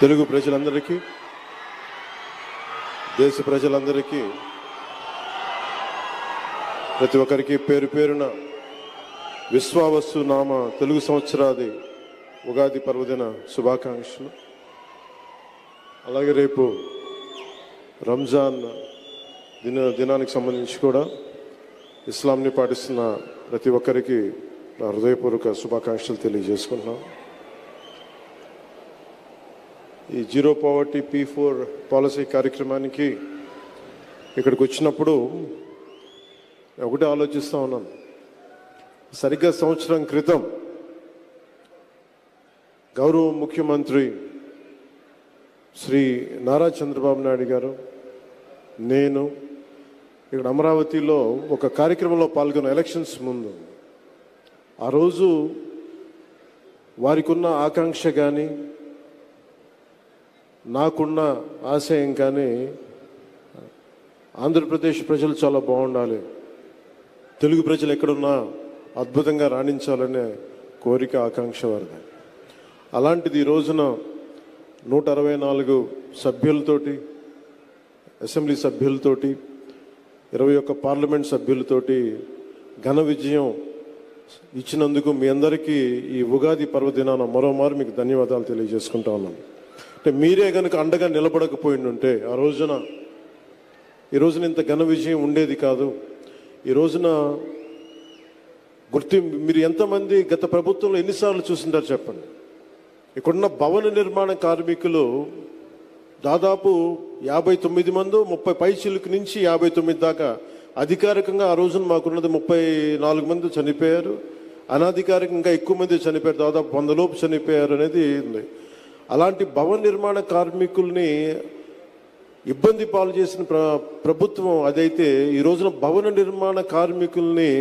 తెలుగు ప్రజలందరికీ, దేశ ప్రజలందరికీ, ప్రతి ఒక్కరికి పేరు పేరున విశ్వావసు నామ తెలుగు సంవత్సరాది ఉగాది పర్వదిన శుభాకాంక్షలు. అలాగే రేపు రంజాన్ దినానికి సంబంధించి కూడా ఇస్లాంని పాటిస్తున్న ప్రతి ఒక్కరికి నా హృదయపూర్వక శుభాకాంక్షలు తెలియజేసుకుంటున్నాం. ఈ జీరో పావర్టీ P4 పాలసీ కార్యక్రమానికి ఇక్కడికి వచ్చినప్పుడు ఒకటే ఆలోచిస్తూ ఉన్నాను. సరిగ్గా సంవత్సరం క్రితం గౌరవ ముఖ్యమంత్రి శ్రీ నారా చంద్రబాబు నాయుడు గారు, నేను ఇక్కడ అమరావతిలో ఒక కార్యక్రమంలో పాల్గొన్న ఎలక్షన్స్ ముందు, ఆ రోజు వారికి ఉన్న ఆకాంక్ష కానీ నాకున్న ఆశయం కానీ ఆంధ్రప్రదేశ్ ప్రజలు చాలా బాగుండాలి, తెలుగు ప్రజలు ఎక్కడున్నా అద్భుతంగా రాణించాలనే కోరిక, ఆకాంక్ష వారిది. అలాంటిది ఈ రోజున 164 సభ్యులతోటి, అసెంబ్లీ సభ్యులతోటి, 21 పార్లమెంట్ సభ్యులతోటి ఘన విజయం ఇచ్చినందుకు మీ అందరికీ ఈ ఉగాది పర్వదినాన మరోమారు మీకు ధన్యవాదాలు తెలియజేసుకుంటా ఉన్నాను. అంటే మీరే కనుక అండగా నిలబడకపోయి ఉంటే ఈ రోజున ఇంత ఘన విజయం ఉండేది కాదు. ఈ రోజున మీరు ఎంతమంది గత ప్రభుత్వంలో ఎన్నిసార్లు చూసింటారు చెప్పండి. ఇక్కడున్న భవన నిర్మాణ కార్మికులు దాదాపు 59 మంది, 30 పైచిలుకు నుంచి 59 దాకా. అధికారికంగా ఆ రోజున మాకున్నది 34 మంది చనిపోయారు. అనాధికారికంగా ఎక్కువ మంది చనిపోయారు, దాదాపు 100 లోపు చనిపోయారు అనేది ఉంది. అలాంటి భవన నిర్మాణ కార్మికుల్ని ఇబ్బంది పాలు చేసిన ప్రభుత్వం అదైతే, ఈ రోజున భవన నిర్మాణ కార్మికుల్ని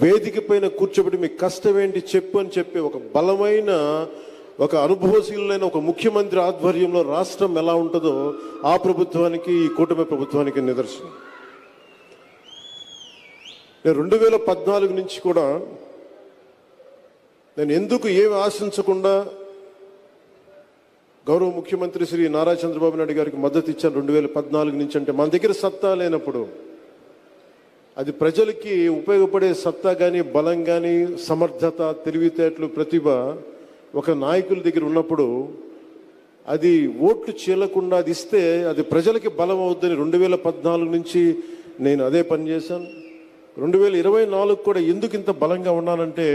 వేదిక పైన కూర్చోబెట్టి మీకు కష్టం ఏంటి చెప్పు అని చెప్పి ఒక బలమైన, ఒక అనుభవశీలైన ఒక ముఖ్యమంత్రి ఆధ్వర్యంలో రాష్ట్రం ఎలా ఉంటుందో ఆ ప్రభుత్వానికి, ఈ కూటమి ప్రభుత్వానికి నిదర్శనం. నేను 2014 నుంచి కూడా నేను ఎందుకు ఏమి ఆశించకుండా గౌరవ ముఖ్యమంత్రి శ్రీ నారా చంద్రబాబు నాయుడు గారికి మద్దతు ఇచ్చాను 2014 నుంచి. అంటే మన దగ్గర సత్తా లేనప్పుడు, అది ప్రజలకి ఉపయోగపడే సత్తా కానీ, బలం కానీ, సమర్థత, తెలివితేటలు, ప్రతిభ ఒక నాయకుల దగ్గర ఉన్నప్పుడు అది ఓట్లు చీలకుండా అది ఇస్తే అది ప్రజలకి బలం అవుద్దని 2014 నుంచి నేను అదే పని చేశాను. 2024 కూడా ఎందుకు ఇంత బలంగా ఉన్నానంటే,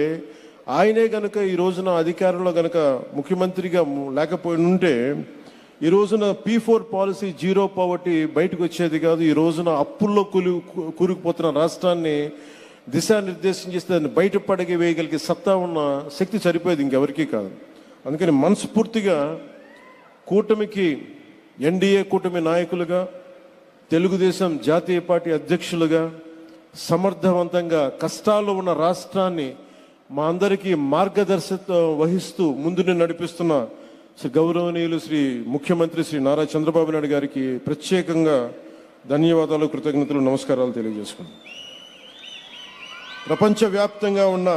ఆయనే కనుక ఈ రోజున అధికారంలో కనుక ముఖ్యమంత్రిగా లేకపోయి ఉంటే ఈ రోజున P4 పాలసీ, జీరో పావర్టీ బయటకు వచ్చేది కాదు. ఈ రోజున అప్పుల్లో కూరుకుపోతున్న రాష్ట్రాన్ని దిశానిర్దేశం చేస్తే దాన్ని బయటపడగి వేయగలిగే సత్తా ఉన్న శక్తి సరిపోయేది ఇంకెవరికీ కాదు. అందుకని మనస్ఫూర్తిగా కూటమికి, ఎన్డీఏ కూటమి నాయకులుగా, తెలుగుదేశం జాతీయ పార్టీ అధ్యక్షులుగా సమర్థవంతంగా కష్టాల్లో ఉన్న రాష్ట్రాన్ని మా అందరికీ మార్గదర్శకత్వం వహిస్తూ ముందుని నడిపిస్తున్న గౌరవనీయులు శ్రీ ముఖ్యమంత్రి శ్రీ నారా చంద్రబాబు నాయుడు గారికి ప్రత్యేకంగా ధన్యవాదాలు, కృతజ్ఞతలు, నమస్కారాలు తెలియజేసుకున్నాను. ప్రపంచవ్యాప్తంగా ఉన్న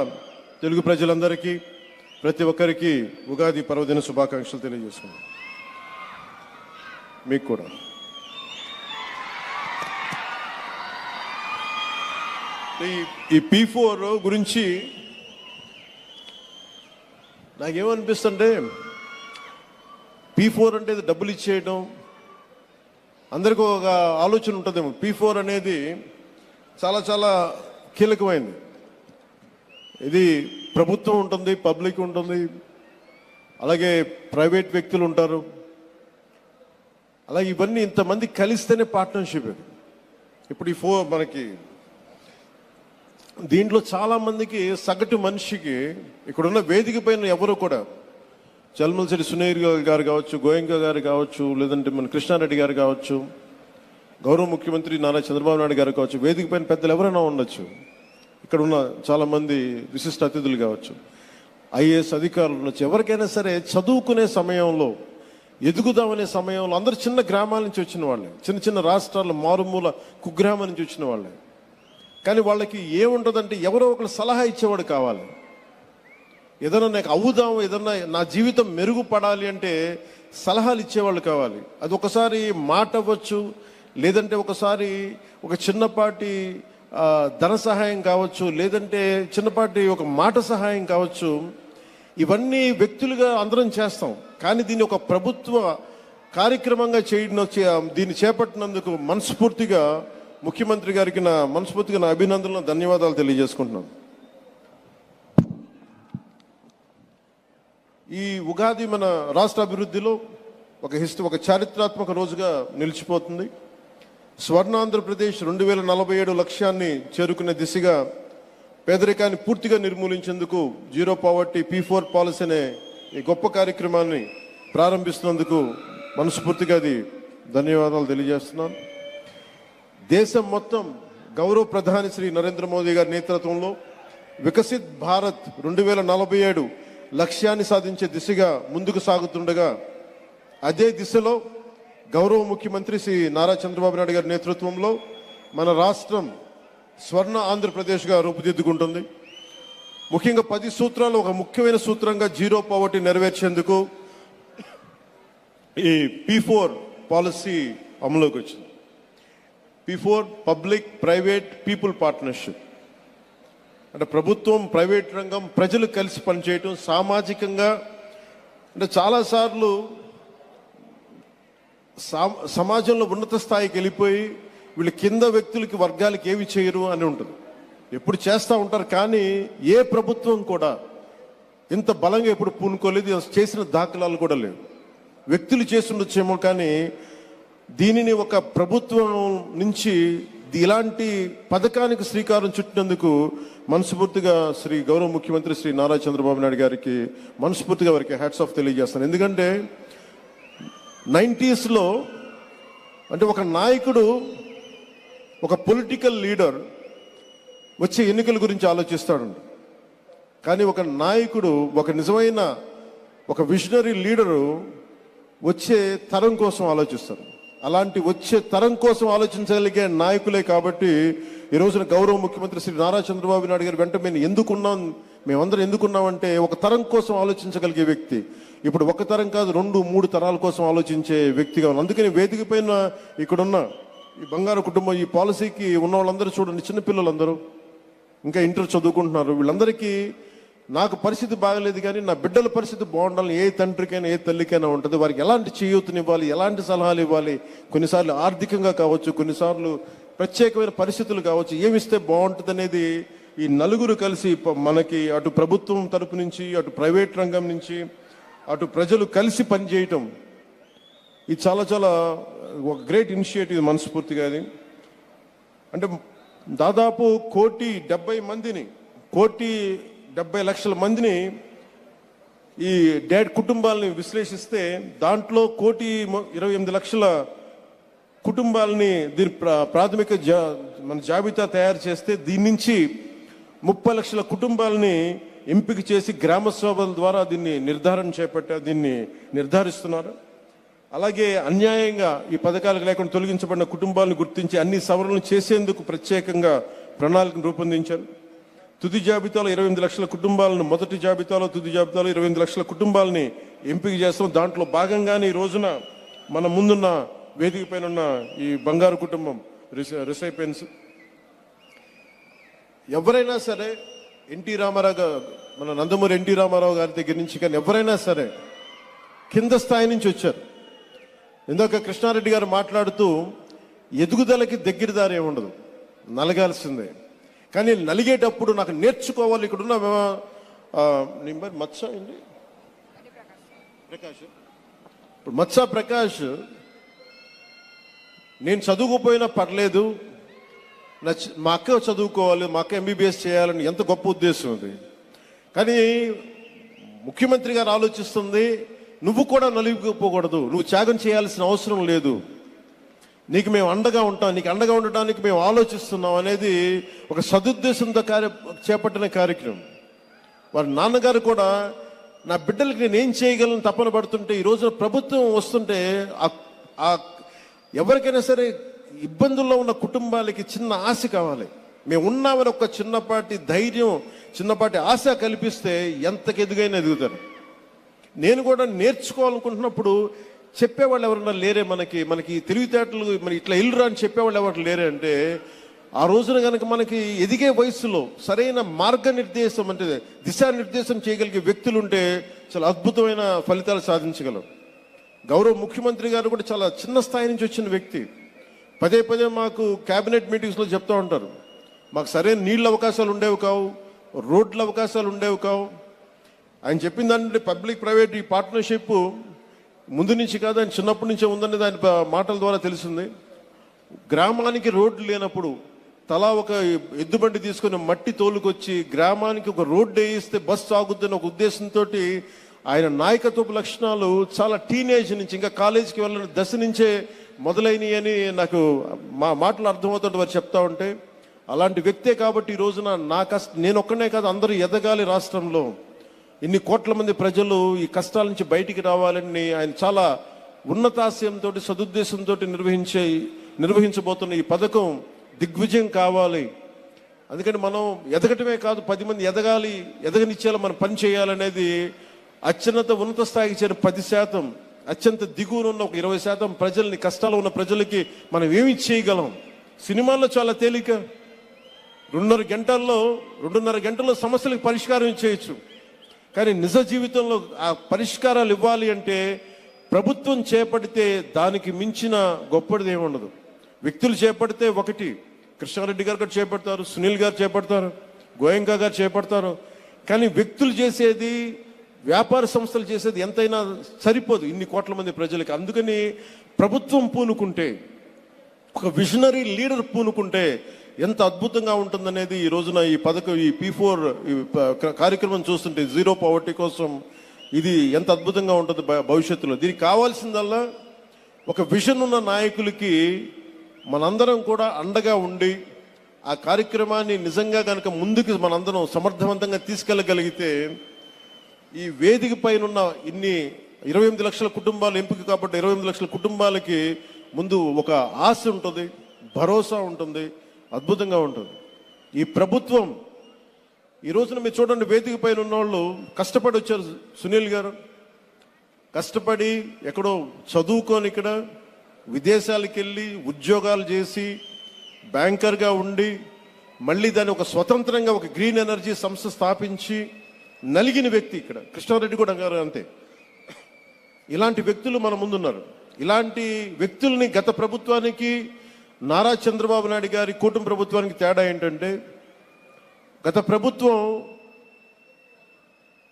తెలుగు ప్రజలందరికీ, ప్రతి ఒక్కరికి ఉగాది పర్వదిన శుభాకాంక్షలు తెలియజేసుకున్నాను. మీకు కూడా. ఈ P4 గురించి నాకేమనిపిస్తుంటే, P4 అంటే డబ్బులు ఇచ్చేయడం, అందరికీ ఒక ఆలోచన ఉంటుందేమో. P4 అనేది చాలా చాలా కీలకమైంది. ఇది ప్రభుత్వం ఉంటుంది, పబ్లిక్ ఉంటుంది, అలాగే ప్రైవేట్ వ్యక్తులు ఉంటారు. అలాగే ఇవన్నీ ఇంతమంది కలిస్తేనే పార్ట్నర్షిప్. ఇప్పుడు ఈ మనకి దీంట్లో చాలా మందికి, సగటు మనిషికి ఇక్కడున్న వేదిక పైన ఎవరు కూడా, చల్మలశెట్టి సునీర్ గారు కావచ్చు, గోయంక గారు కావచ్చు, లేదంటే మన కృష్ణారెడ్డి గారు కావచ్చు, గౌరవ ముఖ్యమంత్రి నారా చంద్రబాబు నాయుడు గారు కావచ్చు, వేదిక పైన పెద్దలు ఎవరైనా ఉండొచ్చు, ఇక్కడ ఉన్న చాలా మంది విశిష్ట అతిథులు కావచ్చు, ఐఏఎస్ అధికారులు ఉండొచ్చు. ఎవరికైనా సరే చదువుకునే సమయంలో, ఎదుగుదామనే సమయంలో అందరు చిన్న గ్రామాల నుంచి వచ్చిన వాళ్ళే, చిన్న చిన్న రాష్ట్రాల మారుమూల కుగ్రామం నుంచి వచ్చిన వాళ్ళే. కానీ వాళ్ళకి ఏముంటుందంటే ఎవరో ఒకరు సలహా ఇచ్చేవాడు కావాలి. ఏదైనా నాకు అవుదాం, ఏదన్నా నా జీవితం మెరుగుపడాలి అంటే సలహాలు ఇచ్చేవాళ్ళు కావాలి. అది ఒకసారి మాట అవ్వచ్చు, లేదంటే ఒకసారి ఒక చిన్నపాటి ధన సహాయం కావచ్చు, లేదంటే చిన్నపాటి ఒక మాట సహాయం కావచ్చు. ఇవన్నీ వ్యక్తులుగా అందరం చేస్తాం, కానీ దీన్ని ఒక ప్రభుత్వ కార్యక్రమంగా దీన్ని చేపట్టినందుకు మనస్ఫూర్తిగా ముఖ్యమంత్రి గారికి మనస్ఫూర్తిగా నా అభినందనలు, ధన్యవాదాలు తెలియజేసుకుంటున్నాను. ఈ ఉగాది మన రాష్ట్ర అభివృద్ధిలో ఒక చారిత్రాత్మక రోజుగా నిలిచిపోతుంది. స్వర్ణాంధ్రప్రదేశ్ 2047 లక్ష్యాన్ని చేరుకునే దిశగా పేదరికాన్ని పూర్తిగా నిర్మూలించేందుకు జీరో పావర్టీ P4 పాలసీ అనే ఈ గొప్ప కార్యక్రమాన్ని ప్రారంభిస్తున్నందుకు మనస్ఫూర్తిగా ధన్యవాదాలు తెలియజేస్తున్నాను. దేశం మొత్తం గౌరవ ప్రధాని శ్రీ నరేంద్ర మోదీ గారి నేతృత్వంలో వికసిత్ భారత్ 2047 లక్ష్యాన్ని సాధించే దిశగా ముందుకు సాగుతుండగా, అదే దిశలో గౌరవ ముఖ్యమంత్రి శ్రీ నారా చంద్రబాబు నాయుడు గారి నేతృత్వంలో మన రాష్ట్రం స్వర్ణ ఆంధ్రప్రదేశ్గా రూపుదిద్దుకుంటుంది. ముఖ్యంగా 10 సూత్రాలు ఒక ముఖ్యమైన సూత్రంగా జీరో పావర్టీ నెరవేర్చేందుకు ఈ P4 పాలసీ అమలులోకి వచ్చింది. P4 public private people partnership అంటే ప్రభుత్వం, ప్రైవేట్ రంగం, ప్రజలు కలిసి పనిచేయటం. సామాజికంగా అంటే చాలాసార్లు సమాజంలో ఉన్నత స్థాయికి వెళ్ళిపోయి వీళ్ళు కింద వ్యక్తులకి, వర్గాలకి ఏమి చేయరు అని ఉంటుంది. ఎప్పుడు చేస్తూ ఉంటారు, కానీ ఏ ప్రభుత్వం కూడా ఇంత బలంగా ఎప్పుడు పూనుకోలేదు, చేసిన దాఖలాలు కూడా లేవు. వ్యక్తులు చేస్తుండొచ్చేమో, కానీ దీనిని ఒక ప్రభుత్వం నుంచి ఇలాంటి పథకానికి శ్రీకారం చుట్టినందుకు మనస్ఫూర్తిగా శ్రీ గౌరవ ముఖ్యమంత్రి శ్రీ నారా చంద్రబాబు నాయుడు గారికి మనస్ఫూర్తిగా వారికి హ్యాట్స్ ఆఫ్ తెలియజేస్తాను. ఎందుకంటే 90s అంటే ఒక నాయకుడు, ఒక పొలిటికల్ లీడర్ వచ్చే ఎన్నికల గురించి ఆలోచిస్తాడు, కానీ ఒక నాయకుడు, ఒక నిజమైన ఒక విజనరీ లీడరు వచ్చే తరం కోసం ఆలోచిస్తారు. అలాంటి వచ్చే తరం కోసం ఆలోచించగలిగే నాయకులే కాబట్టి ఈ రోజున గౌరవ ముఖ్యమంత్రి శ్రీ నారా చంద్రబాబు నాయుడు గారు వెంట మేమందరం ఎందుకున్నామంటే ఒక తరం కోసం ఆలోచించగలిగే వ్యక్తి. ఇప్పుడు ఒక తరం కాదు, 2-3 తరాల కోసం ఆలోచించే వ్యక్తిగా ఉన్నాం. అందుకని వేదిక పైన ఇక్కడున్న ఈ బంగారు కుటుంబం, ఈ పాలసీకి ఉన్న వాళ్ళందరూ చూడండి, చిన్నపిల్లలందరూ ఇంకా ఇంటర్ చదువుకుంటున్నారు. వీళ్ళందరికీ నాకు పరిస్థితి బాగలేదు, కానీ నా బిడ్డల పరిస్థితి బాగుండాలని ఏ తండ్రికైనా ఏ తల్లికైనా ఉంటుంది. వారికి ఎలాంటి చేయూతనివ్వాలి, ఎలాంటి సలహాలు ఇవ్వాలి, కొన్నిసార్లు ఆర్థికంగా కావచ్చు, కొన్నిసార్లు ప్రత్యేకమైన పరిస్థితులు కావచ్చు, ఏమిస్తే బాగుంటుంది అనేది ఈ నలుగురు కలిసి మనకి అటు ప్రభుత్వం తరపు నుంచి, అటు ప్రైవేట్ రంగం నుంచి, అటు ప్రజలు కలిసి పనిచేయటం, ఇది చాలా చాలా ఒక గ్రేట్ ఇనిషియేటివ్ మనస్ఫూర్తిగా. అది అంటే దాదాపు 1,70,000 మందిని ఈ కుటుంబాలని విశ్లేషిస్తే దాంట్లో 1,28,00,000 కుటుంబాలని దీని ప్రాథమిక మన జాబితా తయారు చేస్తే దీని నుంచి 30 లక్షల కుటుంబాలని ఎంపిక చేసి గ్రామ సభల ద్వారా దీన్ని నిర్ధారిస్తున్నారు. అలాగే అన్యాయంగా ఈ పథకాలకు లేకుండా తొలగించబడిన కుటుంబాలను గుర్తించి అన్ని సవరణలు చేసేందుకు ప్రత్యేకంగా ప్రణాళికను రూపొందించారు. తుది జాబితాలో 28 లక్షల కుటుంబాలను, మొదటి జాబితాలో తుది జాబితాలో 28 లక్షల కుటుంబాలని ఎంపిక చేస్తాం. దాంట్లో భాగంగానే ఈ రోజున మన ముందున్న వేదిక పైన ఉన్న ఈ బంగారు కుటుంబం రిసైపెన్స్. ఎవరైనా సరే మన నందమూరి ఎన్టీ రామారావు గారి దగ్గర నుంచి కానీ ఎవరైనా సరే కింద స్థాయి నుంచి వచ్చారు. ఇందాక కృష్ణారెడ్డి గారు మాట్లాడుతూ ఎదుగుదలకి దగ్గరదారి ఏముండదు, నలగాల్సిందే. కానీ నలిగేటప్పుడు నాకు నేర్చుకోవాలి. ఇక్కడున్న మత్స అండి ప్రకాష్, ఇప్పుడు మత్స ప్రకాష్, నేను చదువుకోపోయినా పర్లేదు, మా అక్క చదువుకోవాలి, మా అక్క MBBS చేయాలని ఎంత గొప్ప ఉద్దేశం అది. కానీ ముఖ్యమంత్రి గారు ఆలోచిస్తుంది, నువ్వు కూడా నలిగిపోకూడదు, నువ్వు త్యాగం చేయాల్సిన అవసరం లేదు, నీకు మేము అండగా ఉంటాం, నీకు అండగా ఉండటానికి మేము ఆలోచిస్తున్నాం అనేది ఒక సదుద్దేశంతో చేపట్టిన కార్యక్రమం. వారి నాన్నగారు కూడా నా బిడ్డలకి నేను ఏం చేయగలను తపన పడుతుంటే, ఈ రోజున ప్రభుత్వం వస్తుంటే ఎవరికైనా సరే ఇబ్బందుల్లో ఉన్న కుటుంబాలకి చిన్న ఆశ కావాలి. మేము ఉన్నామని ఒక చిన్నపాటి ధైర్యం, చిన్నపాటి ఆశ కల్పిస్తే ఎంతకు ఎదుగైనా ఎదుగుతారు. నేను కూడా నేర్చుకోవాలనుకుంటున్నప్పుడు చెప్పేవాళ్ళు ఎవరన్నా లేరే, మనకి తెలివితేటలు మరి ఇట్లా ఇల్లురా అని చెప్పేవాళ్ళు ఎవరు లేరే అంటే, ఆ రోజున కనుక మనకి ఎదిగే వయసులో సరైన మార్గనిర్దేశం అంటే దిశానిర్దేశం చేయగలిగే వ్యక్తులుంటే చాలా అద్భుతమైన ఫలితాలు సాధించగలం. గౌరవ ముఖ్యమంత్రి గారు కూడా చాలా చిన్న స్థాయి నుంచి వచ్చిన వ్యక్తి. పదే పదే మాకు క్యాబినెట్ మీటింగ్స్లో చెప్తూ ఉంటారు, మాకు సరైన నీళ్ళ అవకాశాలు ఉండేవి కావు, రోడ్ల అవకాశాలు ఉండేవి కావు. ఆయన చెప్పిన దాంట్లో పబ్లిక్ ప్రైవేట్ ఈ పార్ట్నర్షిప్ ముందు నుంచి కాదు, ఆయన చిన్నప్పటి నుంచే ఉందనేది ఆయన మాటల ద్వారా తెలిసింది. గ్రామానికి రోడ్లు లేనప్పుడు తలా ఒక ఎద్దుబండి తీసుకొని మట్టి తోలుకొచ్చి గ్రామానికి ఒక రోడ్డు వేయిస్తే బస్సు ఆగుద్దని ఒక ఉద్దేశంతో ఆయన నాయకత్వపు లక్షణాలు చాలా టీనేజ్ నుంచి, ఇంకా కాలేజీకి వెళ్ళిన దశ నుంచే మొదలైనవి అని నాకు మాటలు అర్థమవుతుంటే వారు చెప్తా ఉంటే, అలాంటి వ్యక్తే కాబట్టి ఈ రోజున నేను ఒక్కనే కాదు, అందరూ ఎదగాలి, రాష్ట్రంలో ఇన్ని కోట్ల మంది ప్రజలు ఈ కష్టాల నుంచి బయటికి రావాలని ఆయన చాలా ఉన్నతాశయంతో సదుద్దేశంతో నిర్వహించబోతున్న ఈ పథకం దిగ్విజయం కావాలి. అందుకని మనం ఎదగటమే కాదు, 10 మంది ఎదగాలి, ఎదగనిచ్చేలా మనం పని చేయాలనేది అత్యున్నత ఉన్నత స్థాయికి చేరిన 10%, అత్యంత దిగువన ఉన్న ఒక 20% ప్రజల్ని, కష్టాలు ఉన్న ప్రజలకి మనం ఏమి చేయగలం. సినిమాల్లో చాలా తేలిక, 2.5 గంటల్లో సమస్యలకు పరిష్కారం చేయొచ్చు. కానీ నిజ జీవితంలో ఆ పరిష్కారాలు ఇవ్వాలి అంటే ప్రభుత్వం చేపడితే దానికి మించిన గొప్పది ఏముండదు. వ్యక్తులు చేపడితే ఒకటి, కృష్ణారెడ్డి గారు కూడా చేపడతారు, సునీల్ గారు చేపడతారు, గోయంకా గారు చేపడతారు. కానీ వ్యక్తులు చేసేది, వ్యాపార సంస్థలు చేసేది ఎంతైనా సరిపోదు ఇన్ని కోట్ల మంది ప్రజలకి. అందుకని ప్రభుత్వం పూనుకుంటే, ఒక విజనరీ లీడర్ పూనుకుంటే ఎంత అద్భుతంగా ఉంటుందనేది ఈ రోజున ఈ పథకం, ఈ P4 కార్యక్రమం చూస్తుంటే, జీరో పవర్టీ కోసం ఇది ఎంత అద్భుతంగా ఉంటుంది భవిష్యత్తులో. దీనికి కావాల్సిందల్లా ఒక విజన్ ఉన్న నాయకులకి మనందరం కూడా అండగా ఉండి ఆ కార్యక్రమాన్ని నిజంగా కనుక ముందుకు మనందరం సమర్థవంతంగా తీసుకెళ్ళగలిగితే, ఈ వేదిక పైన ఉన్న ఇన్ని 28 లక్షల కుటుంబాలు ఎంపిక కాబట్టి 28 లక్షల కుటుంబాలకి ముందు ఒక ఆశ ఉంటుంది, భరోసా ఉంటుంది, అద్భుతంగా ఉంటుంది. ఈ ప్రభుత్వం ఈ రోజున మీరు చూడండి, వేదిక పైన ఉన్న వాళ్ళు కష్టపడి వచ్చారు. సునీల్ గారు కష్టపడి ఎక్కడో చదువుకొని ఇక్కడ విదేశాలకు వెళ్ళి ఉద్యోగాలు చేసి బ్యాంకర్గా ఉండి మళ్ళీ దాన్ని ఒక స్వతంత్రంగా ఒక గ్రీన్ ఎనర్జీ సంస్థ స్థాపించి నలిగిన వ్యక్తి. ఇక్కడ కృష్ణారెడ్డి కూడా గారు అంతే. ఇలాంటి వ్యక్తులు మన ముందున్నారు. ఇలాంటి వ్యక్తుల్ని గత ప్రభుత్వానికి, నారా చంద్రబాబు నాయుడు గారి కూటమి ప్రభుత్వానికి తేడా ఏంటంటే, గత ప్రభుత్వం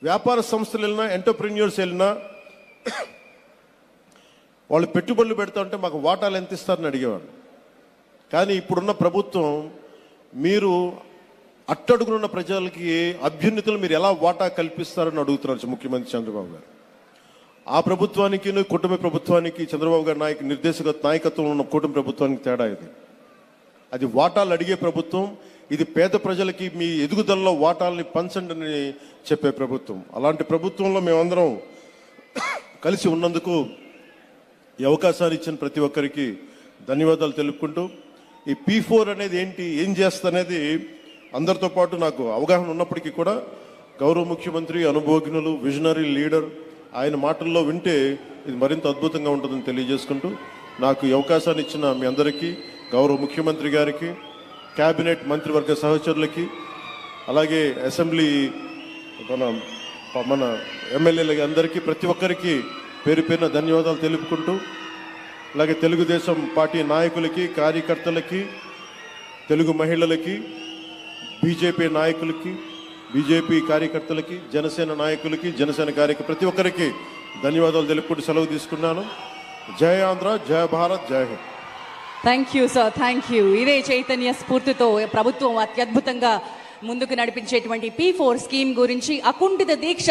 వ్యాపార సంస్థలు వెళ్ళినా, ఎంటర్ప్రెన్యూర్స్ వెళ్ళినా వాళ్ళు పెట్టుబడులు పెడతా ఉంటే మాకు వాటాలు ఎంత ఇస్తారని అడిగేవాడు. కానీ ఇప్పుడున్న ప్రభుత్వం, మీరు అట్టడుగునున్న ప్రజలకి అభ్యున్నతులు మీరు ఎలా వాటా కల్పిస్తారని అడుగుతున్నారు ముఖ్యమంత్రి చంద్రబాబు గారు. ఆ ప్రభుత్వానికి, కూటమి ప్రభుత్వానికి, చంద్రబాబు గారి నాయకత్వంలో ఉన్న కూటమి ప్రభుత్వానికి తేడా ఇది. అది వాటాలు అడిగే ప్రభుత్వం, ఇది పేద ప్రజలకి మీ ఎదుగుదలలో వాటాలని పంచండి అని చెప్పే ప్రభుత్వం. అలాంటి ప్రభుత్వంలో మేమందరం కలిసి ఉన్నందుకు ఈ అవకాశాన్ని ఇచ్చిన ప్రతి ఒక్కరికి ధన్యవాదాలు తెలుపుకుంటూ, ఈ P4 అనేది ఏంటి, ఏం చేస్తనేది అందరితో పాటు నాకు అవగాహన ఉన్నప్పటికీ కూడా గౌరవ ముఖ్యమంత్రి, అనుభవజ్ఞులు, విజనరీ లీడర్, ఆయన మాటల్లో వింటే ఇది మరింత అద్భుతంగా ఉంటుందని తెలియజేసుకుంటూ, నాకు ఈ అవకాశాన్ని ఇచ్చిన మీ అందరికీ, గౌరవ ముఖ్యమంత్రి గారికి, క్యాబినెట్ మంత్రివర్గ సహచరులకి, అలాగే అసెంబ్లీ మన ఎమ్మెల్యేలకి అందరికీ, ప్రతి ఒక్కరికి పేరు పేరున ధన్యవాదాలు తెలుపుకుంటూ, అలాగే తెలుగుదేశం పార్టీ నాయకులకి, కార్యకర్తలకి, తెలుగు మహిళలకి, బీజేపీ నాయకులకి, బీజేపీ కార్యకర్తలకి, జనసేన నాయకులకి, జనసేన ప్రతి ఒక్కరికి ధన్యవాదాలు తెలుపుకుంటూ సెలవు తీసుకున్నాను. జై ఆంధ్ర, జై భారత్, జై Hind. Thank you sir, thank you. ఇదే చైతన్య స్ఫూర్తితో ప్రభుత్వం అత్యద్భుతంగా ముందుకు నడిపించేటువంటి P4 స్కీమ్ గురించి అకుంఠిత దీక్ష